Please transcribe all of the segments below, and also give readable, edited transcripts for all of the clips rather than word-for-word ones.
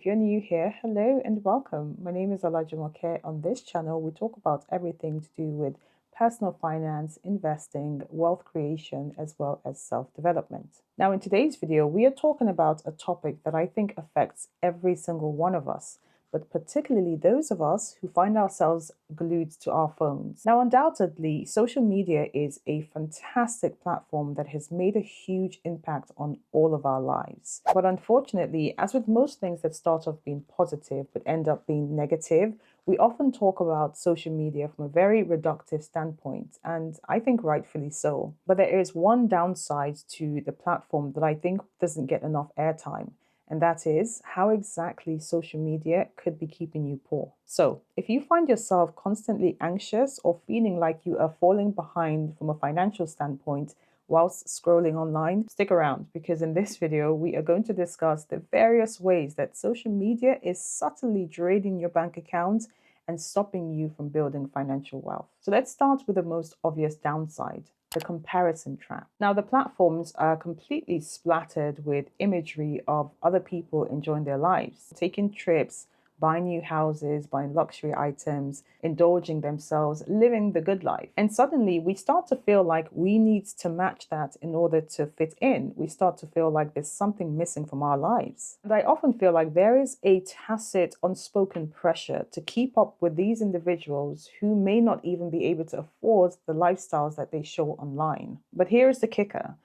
if you're new here, hello and welcome. My name is Jumoke. On this channel, we talk about everything to do with personal finance, investing, wealth creation, as well as self-development. Now, in today's video, we are talking about a topic that I think affects every single one of us, but particularly those of us who find ourselves glued to our phones. Now, undoubtedly, social media is a fantastic platform that has made a huge impact on all of our lives. But unfortunately, as with most things that start off being positive but end up being negative, we often talk about social media from a very reductive standpoint, and I think rightfully so. But there is one downside to the platform that I think doesn't get enough airtime, and that is how exactly social media could be keeping you poor. So, if you find yourself constantly anxious or feeling like you are falling behind from a financial standpoint whilst scrolling online, stick around, because in this video, we are going to discuss the various ways that social media is subtly draining your bank account and stopping you from building financial wealth. So let's start with the most obvious downside: the comparison trap. Now, the platforms are completely splattered with imagery of other people enjoying their lives, taking trips, buying new houses, buying luxury items, indulging themselves, living the good life. And suddenly we start to feel like we need to match that in order to fit in. We start to feel like there's something missing from our lives. And I often feel like there is a tacit, unspoken pressure to keep up with these individuals who may not even be able to afford the lifestyles that they show online. But here's the kicker: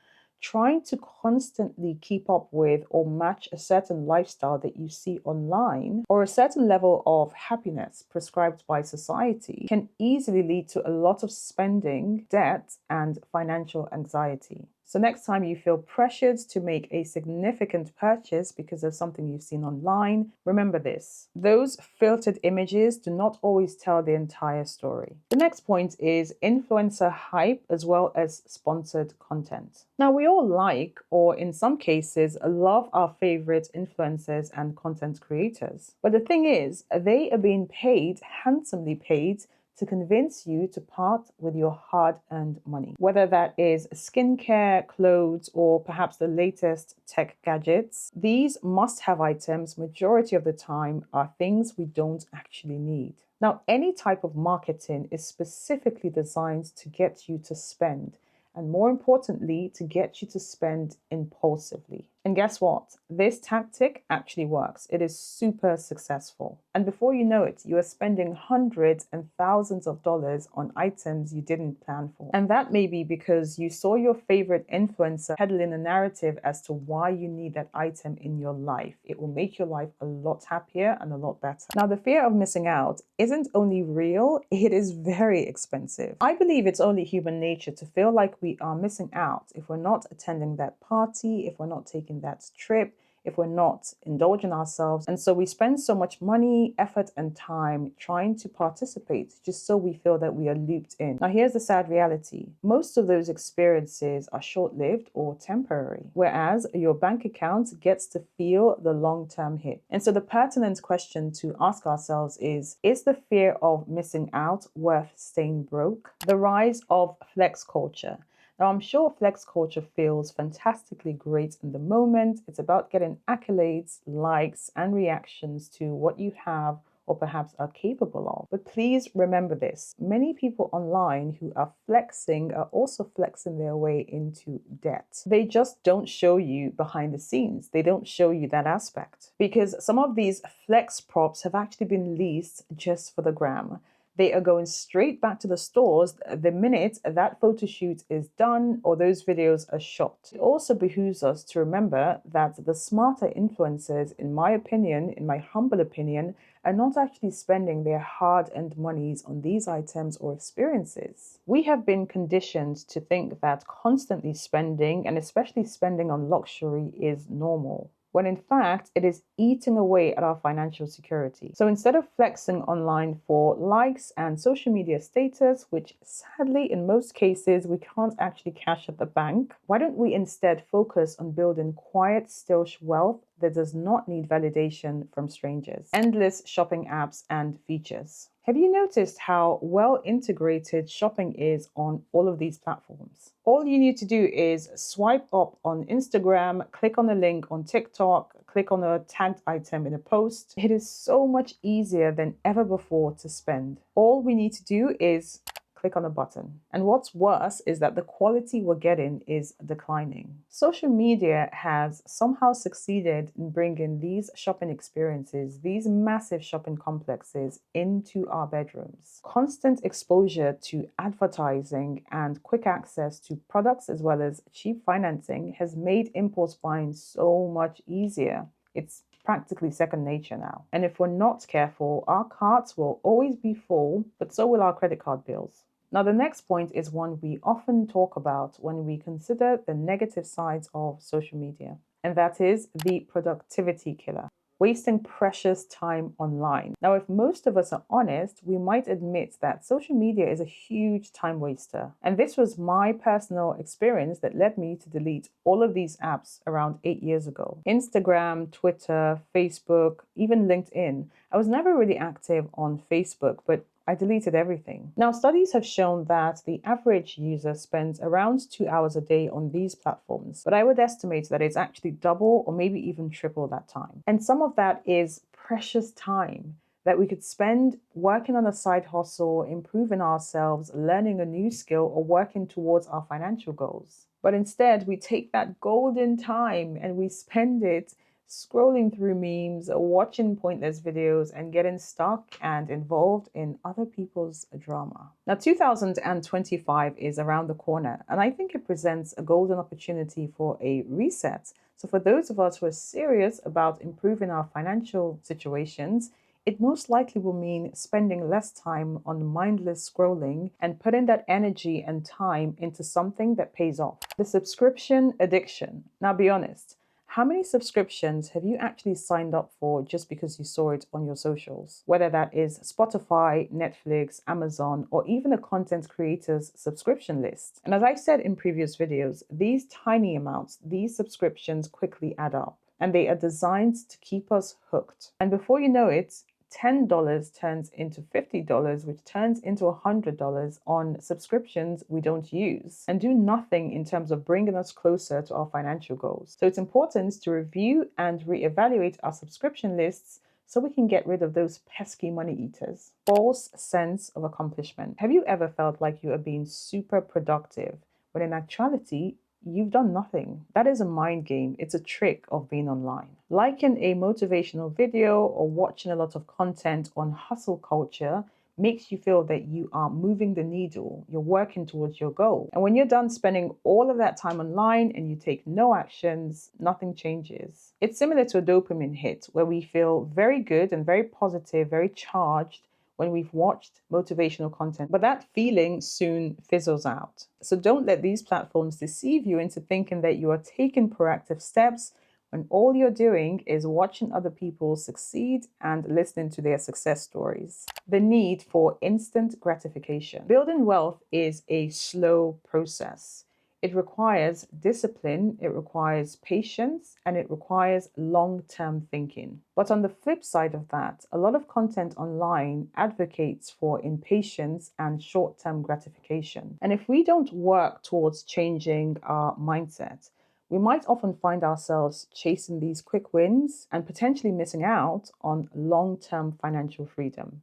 trying to constantly keep up with or match a certain lifestyle that you see online or a certain level of happiness prescribed by society can easily lead to a lot of spending, debt, and financial anxiety. So next time you feel pressured to make a significant purchase because of something you've seen online, remember this: those filtered images do not always tell the entire story. The next point is influencer hype as well as sponsored content. Now, we all like, or in some cases, love our favorite influencers and content creators. But the thing is, they are being paid, handsomely paid, to convince you to part with your hard-earned money. Whether that is skincare, clothes, or perhaps the latest tech gadgets, these must-have items, majority of the time, are things we don't actually need. Now, any type of marketing is specifically designed to get you to spend, and more importantly, to get you to spend impulsively. And guess what? This tactic actually works. It is super successful. And before you know it, you are spending hundreds and thousands of dollars on items you didn't plan for. And that may be because you saw your favorite influencer peddling a narrative as to why you need that item in your life. It will make your life a lot happier and a lot better. Now, the fear of missing out isn't only real, it is very expensive. I believe it's only human nature to feel like we are missing out if we're not attending that party, if we're not taking that trip, if we're not indulging ourselves. And so we spend so much money, effort, and time trying to participate just so we feel that we are looped in. Now, here's the sad reality: most of those experiences are short-lived or temporary, whereas your bank account gets to feel the long-term hit. And so the pertinent question to ask ourselves is the fear of missing out worth staying broke? The rise of flex culture. Now, I'm sure flex culture feels fantastically great in the moment. It's about getting accolades, likes, and reactions to what you have or perhaps are capable of. But please remember this: many people online who are flexing are also flexing their way into debt. They just don't show you behind the scenes. They don't show you that aspect, because some of these flex props have actually been leased just for the gram. They are going straight back to the stores the minute that photo shoot is done or those videos are shot. It also behooves us to remember that the smarter influencers, in my opinion, in my humble opinion, are not actually spending their hard-earned monies on these items or experiences. We have been conditioned to think that constantly spending, and especially spending on luxury, is normal, when in fact it is eating away at our financial security. So instead of flexing online for likes and social media status, which sadly in most cases we can't actually cash at the bank, why don't we instead focus on building quiet, still wealth that does not need validation from strangers, endless shopping apps, and features? Have you noticed how well integrated shopping is on all of these platforms? All you need to do is swipe up on Instagram, click on a link on TikTok, click on a tagged item in a post. It is so much easier than ever before to spend. All we need to do is click on a button. And what's worse is that the quality we're getting is declining. Social media has somehow succeeded in bringing these shopping experiences, these massive shopping complexes into our bedrooms. Constant exposure to advertising and quick access to products as well as cheap financing has made impulse buying so much easier. It's practically second nature now. And if we're not careful, our carts will always be full, but so will our credit card bills. Now, the next point is one we often talk about when we consider the negative sides of social media, and that is the productivity killer. Wasting precious time online. Now, if most of us are honest, we might admit that social media is a huge time waster. And this was my personal experience that led me to delete all of these apps around 8 years ago. Instagram, Twitter, Facebook, even LinkedIn. I was never really active on Facebook, but I deleted everything. Now, studies have shown that the average user spends around 2 hours a day on these platforms, but I would estimate that it's actually double or maybe even triple that time. And some of that is precious time that we could spend working on a side hustle, improving ourselves, learning a new skill, or working towards our financial goals. But instead, we take that golden time and we spend it scrolling through memes, watching pointless videos, and getting stuck and involved in other people's drama. Now, 2025 is around the corner, and I think it presents a golden opportunity for a reset. So for those of us who are serious about improving our financial situations, it most likely will mean spending less time on mindless scrolling and putting that energy and time into something that pays off. The subscription addiction. Now, be honest. How many subscriptions have you actually signed up for just because you saw it on your socials? Whether that is Spotify, Netflix, Amazon, or even a content creator's subscription list. And as I've said in previous videos, these tiny amounts, these subscriptions quickly add up, and they are designed to keep us hooked. And before you know it, $10 turns into $50, which turns into $100 on subscriptions we don't use and do nothing in terms of bringing us closer to our financial goals. So it's important to review and reevaluate our subscription lists so we can get rid of those pesky money eaters. False sense of accomplishment. Have you ever felt like you are being super productive when in actuality, you've done nothing? That is a mind game. It's a trick of being online. Liking a motivational video or watching a lot of content on hustle culture makes you feel that you are moving the needle, you're working towards your goal. And when you're done spending all of that time online and you take no actions, nothing changes. It's similar to a dopamine hit where we feel very good and very positive, very charged when we've watched motivational content, but that feeling soon fizzles out. So don't let these platforms deceive you into thinking that you are taking proactive steps when all you're doing is watching other people succeed and listening to their success stories. The need for instant gratification. Building wealth is a slow process. It requires discipline, it requires patience, and it requires long-term thinking. But on the flip side of that, a lot of content online advocates for impatience and short-term gratification. And if we don't work towards changing our mindset, we might often find ourselves chasing these quick wins and potentially missing out on long-term financial freedom.